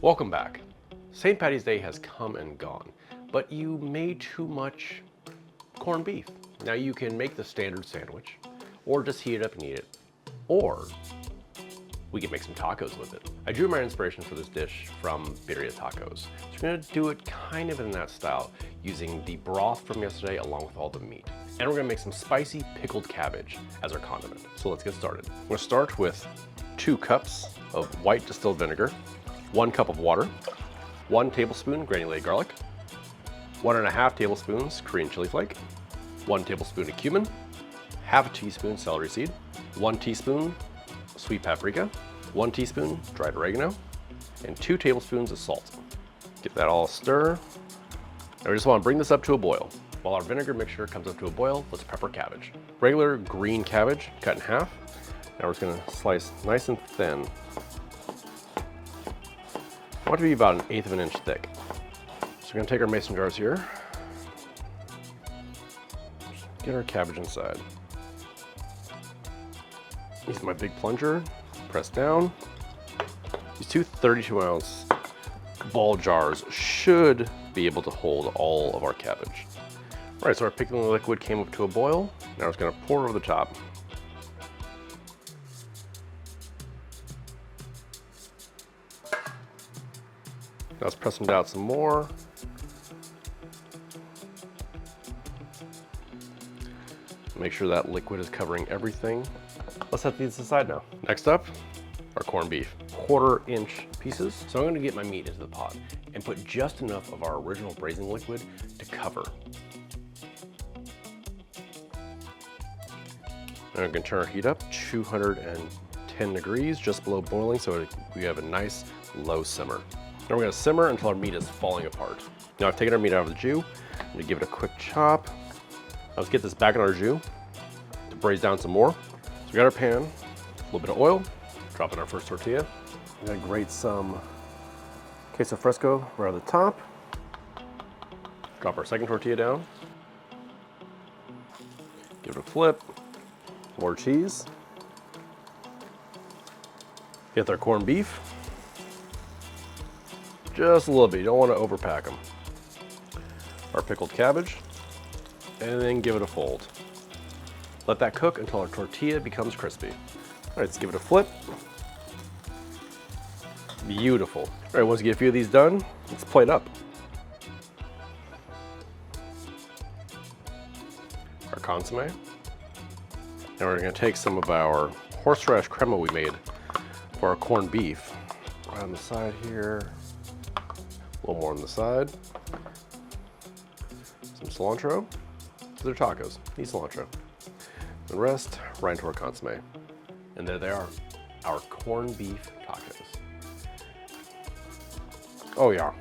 Welcome back. St. Patty's Day has come and gone, but you made too much corned beef. Now you can make the standard sandwich, or just heat it up and eat it, or we can make some tacos with it. I drew my inspiration for this dish from Birria tacos. So we're gonna do it kind of in that style, using the broth from yesterday along with all the meat. And we're gonna make some spicy pickled cabbage as our condiment. So let's get started. I'm gonna start with 2 cups of white distilled vinegar, 1 cup of water, 1 tablespoon granulated garlic, 1.5 tablespoons Korean chili flake, 1 tablespoon of cumin, half a teaspoon celery seed, 1 teaspoon sweet paprika, 1 teaspoon dried oregano, and 2 tablespoons of salt. Get that all stir. And we just want to bring this up to a boil. While our vinegar mixture comes up to a boil, let's pepper cabbage. Regular green cabbage cut in half. Now we're just going to slice nice and thin. I want it to be about 1/8 of an inch thick. So we're going to take our mason jars here. Get our cabbage inside. Use my big plunger, press down. These 2 32-ounce ball jars should be able to hold all of our cabbage. All right, so our pickling liquid came up to a boil. Now we're just gonna pour over the top. Now let's press them down some more. Make sure that liquid is covering everything. Let's set these aside now. Next up, our corned beef. 1/4 inch pieces. So I'm gonna get my meat into the pot and put just enough of our original braising liquid to cover. And I'm gonna turn our heat up 210 degrees, just below boiling, so we have a nice low simmer. Now we're gonna simmer until our meat is falling apart. Now I've taken our meat out of the jus. I'm gonna give it a quick chop. Now let's get this back in our jus to braise down some more. So we got our pan, a little bit of oil, drop in our first tortilla. I'm gonna grate some queso fresco right on the top. Drop our second tortilla down. Give it a flip. More cheese. Get our corned beef. Just a little bit, you don't want to overpack them. Our pickled cabbage. And then give it a fold. Let that cook until our tortilla becomes crispy. All right, let's give it a flip. Beautiful. All right, once you get a few of these done, let's plate up. Our consomme. Now we're gonna take some of our horseradish crema we made for our corned beef. Right on the side here, a little more on the side. Some cilantro. They're tacos, need cilantro. The rest, right into our consomme. And there they are, our corned beef tacos. Oh yeah,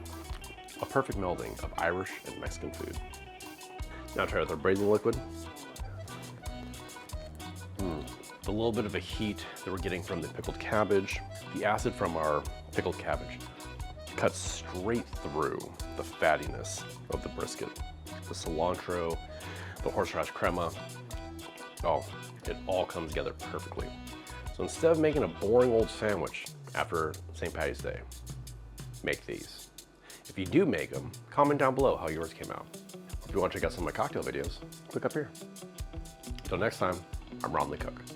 a perfect melding of Irish and Mexican food. Now try with our braising liquid. The little bit of a heat that we're getting from the pickled cabbage, the acid from our pickled cabbage cuts straight through the fattiness of the brisket. The cilantro, the horseradish crema, oh, it all comes together perfectly. So instead of making a boring old sandwich after St. Patty's Day, make these. If you do make them, comment down below how yours came out. If you want to check out some of my cocktail videos, click up here. Until next time, I'm Ron the Cook.